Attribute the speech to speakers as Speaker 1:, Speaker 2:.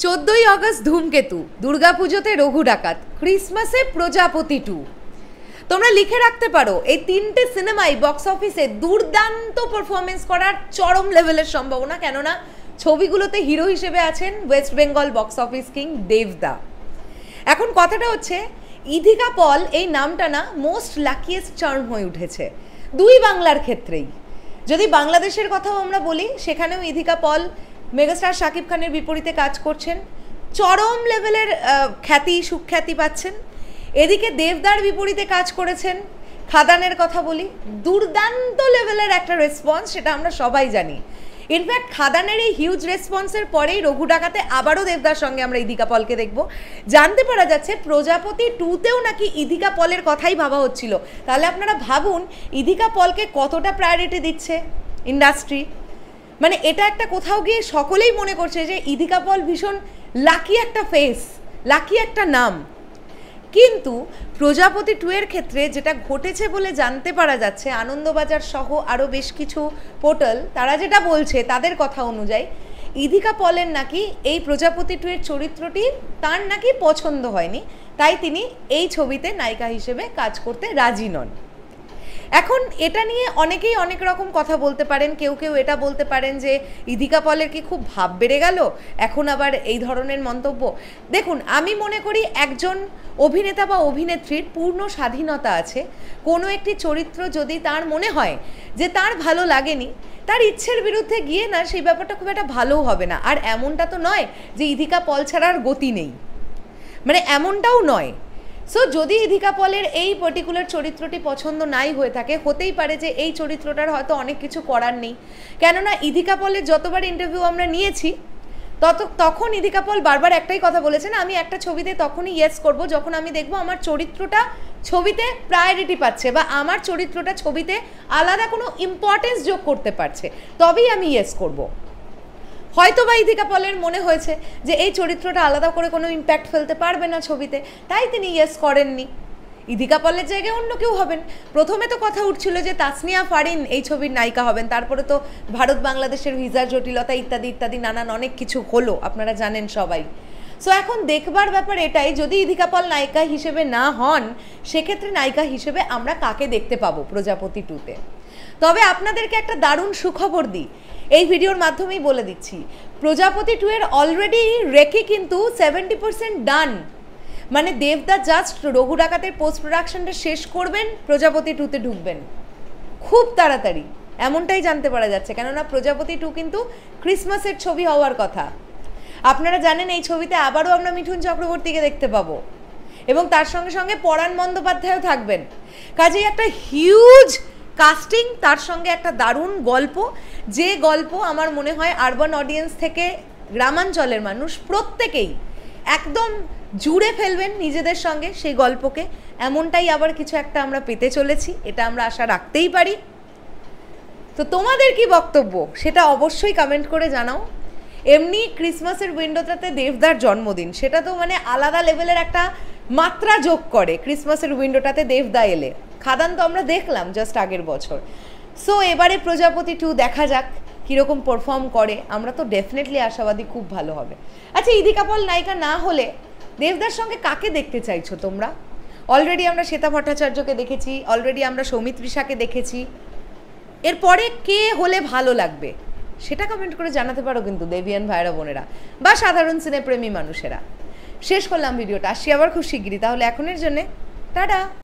Speaker 1: 14ই August ধূমকেতু, দুর্গাপুজোতে রঘু ডাকাত, ক্রিসমাসে প্রজাপতি 2। তোমরা লিখে রাখতে পারো এই তিনটে সিনেমাই বক্স অফিসে দুর্দান্ত পারফরমেন্স করার চরম লেভেলের সম্ভাবনা, কেননা ছবিগুলোতে হিরো হিসেবে আছেন West Bengal box office king দেবদা। এখন কথাটা হচ্ছে ইধিকা পল এই নামটা না মোস্ট লাকিয়েস্ট চার্ম হয়ে উঠেছে দুই বাংলার ক্ষেত্রেই। যদি বাংলাদেশের কথাও আমরা বলি, সেখানেও ইধিকা পল মেগাস্টার শাকিব খানের বিপরীতে কাজ করছেন, চরম লেভেলের খ্যাতি সুখ্যাতি পাচ্ছেন। এদিকে দেবদার বিপরীতে কাজ করেছেন, খাদানের কথা বলি, দুর্দান্ত লেভেলের একটা রেসপন্স, সেটা আমরা সবাই জানি। ইনফ্যাক্ট খাদানের এই হিউজ রেসপন্সের পরেই রঘু ডাকাতে আবারও দেবদার সঙ্গে আমরা ইধিকা পলকে দেখব। জানতে পারা যাচ্ছে প্রজাপতি 2তেও নাকি ইধিকা পলের কথাই ভাবা হচ্ছিল। তাহলে আপনারা ভাবুন ইধিকা পলকে কতটা প্রায়োরিটি দিচ্ছে ইন্ডাস্ট্রি। মানে এটা একটা কোথাও গিয়ে সকলেই মনে করছে যে ইধিকা পল ভীষণ লাকি একটা ফেস, লাকি একটা নাম। কিন্তু প্রজাপতি 2 এর ক্ষেত্রে যেটা ঘটেছে বলে জানতে পারা যাচ্ছে, আনন্দবাজার সহ আরও বেশ কিছু পোর্টাল তারা যেটা বলছে তাদের কথা অনুযায়ী, ইধিকা পলের নাকি এই প্রজাপতি 2 এর চরিত্রটি তার নাকি পছন্দ হয়নি, তাই তিনি এই ছবিতে নায়িকা হিসেবে কাজ করতে রাজি নন। এখন এটা নিয়ে অনেকেই অনেক রকম কথা বলতে পারেন। কেউ কেউ এটা বলতে পারেন যে ইধিকা পলের কি খুব ভাব বেড়ে গেল এখন আবার এই ধরনের মন্তব্য। দেখুন, আমি মনে করি একজন অভিনেতা বা অভিনেত্রীর পূর্ণ স্বাধীনতা আছে। কোনো একটি চরিত্র যদি তার মনে হয় যে তার ভালো লাগেনি, তার ইচ্ছের বিরুদ্ধে গিয়ে না সেই ব্যাপারটা খুব একটা ভালোও হবে না। আর এমনটা তো নয় যে ইধিকা পল ছাড়া আর গতি নেই, মানে এমনটাও নয়। সো যদি ইধিকা পলের এই পার্টিকুলার চরিত্রটি পছন্দ নাই হয়ে থাকে, হতেই পারে যে এই চরিত্রটার হয়তো অনেক কিছু করার নেই। কেননা ইধিকা পলের যতবার ইন্টারভিউ আমরা নিয়েছি তখন ইধিকা পল বারবার একটাই কথা বলেছেন, আমি একটা ছবিতে তখনই ইয়েস করব যখন আমি দেখব আমার চরিত্রটা ছবিতে প্রায়োরিটি পাচ্ছে বা আমার চরিত্রটা ছবিতে আলাদা কোনো ইম্পর্টেন্স যোগ করতে পারছে, তবেই আমি ইয়েস করব। হয়তো বা ইধিকা পলের মনে হয়েছে যে এই চরিত্রটা আলাদা করে কোনো ইম্প্যাক্ট ফেলতে পারবে না ছবিতে, তাই তিনি ইয়েস করেননি। ইধিকা পলের জায়গায় অন্য কেউ হবেন। প্রথমে তো কথা উঠছিল যে তাসনিয়া ফারিন এই ছবির নায়িকা হবেন, তারপরে তো ভারত বাংলাদেশের ভিসার জটিলতা ইত্যাদি ইত্যাদি নানান অনেক কিছু হলো, আপনারা জানেন সবাই। সো এখন দেখবার ব্যাপার এটাই, যদি ইধিকা পল নায়িকা হিসেবে না হন, সেক্ষেত্রে নায়িকা হিসেবে আমরা কাকে দেখতে পাবো প্রজাপতি 2তে। তবে আপনাদেরকে একটা দারুণ সুখবর দিই, এই ভিডিওর মাধ্যমেই বলে দিচ্ছি, প্রজাপতি 2 এর অলরেডি রেকি কিন্তু 70% ডান। মানে দেবদা জাস্ট রঘু ডাকাতের পোস্ট প্রোডাকশনটা শেষ করবেন, প্রজাপতি 2তে ঢুকবেন খুব তাড়াতাড়ি, এমনটাই জানতে পারা যাচ্ছে। কেননা প্রজাপতি 2 কিন্তু ক্রিসমাসের ছবি হওয়ার কথা। আপনারা জানেন এই ছবিতে আবারও আমরা মিঠুন চক্রবর্তীকে দেখতে পাবো এবং তার সঙ্গে সঙ্গে পরাণ বন্দ্যোপাধ্যায়ও থাকবেন। কাজেই একটা হিউজ কাস্টিং, তার সঙ্গে একটা দারুণ গল্প, যে গল্প আমার মনে হয় আরবান অডিয়েন্স থেকে গ্রামাঞ্চলের মানুষ প্রত্যেকেই একদম জুড়ে ফেলবেন নিজেদের সঙ্গে সেই গল্পকে। এমনটাই আবার কিছু একটা আমরা পেতে চলেছি, এটা আমরা আশা রাখতেই পারি। তো তোমাদের কি বক্তব্য সেটা অবশ্যই কমেন্ট করে জানাও। এমনি ক্রিসমাসের উইন্ডোটাতে দেবদার জন্মদিন, সেটা তো মানে আলাদা লেভেলের একটা মাত্রা যোগ করে ক্রিসমাসের উইন্ডোটাতে দেবদা এলে। খাদান তো আমরা দেখলাম জাস্ট আগের বছর। সো এবারে প্রজাপতি 2 দেখা যাক কীরকম পারফর্ম করে। আমরা তো ডেফিনেটলি আশাবাদী খুব ভালো হবে। আচ্ছা, ইধিকা পল নায়িকা না হলে দেবদার সঙ্গে কাকে দেখতে চাইছো তোমরা? অলরেডি আমরা শ্বেতা ভট্টাচার্যকে দেখেছি, অলরেডি আমরা সৌমিত্রিষাকে দেখেছি, এরপরে কে হলে ভালো লাগবে সেটা কমেন্ট করে জানাতে পারো কিন্তু দেবিয়ান ভাইরা বোনেরা বা সাধারণ সিনেপ্রেমী মানুষেরা। শেষ করলাম ভিডিওটা, আসছি আবার খুব শিগগিরই। তাহলে এখনের জন্যে টাটা।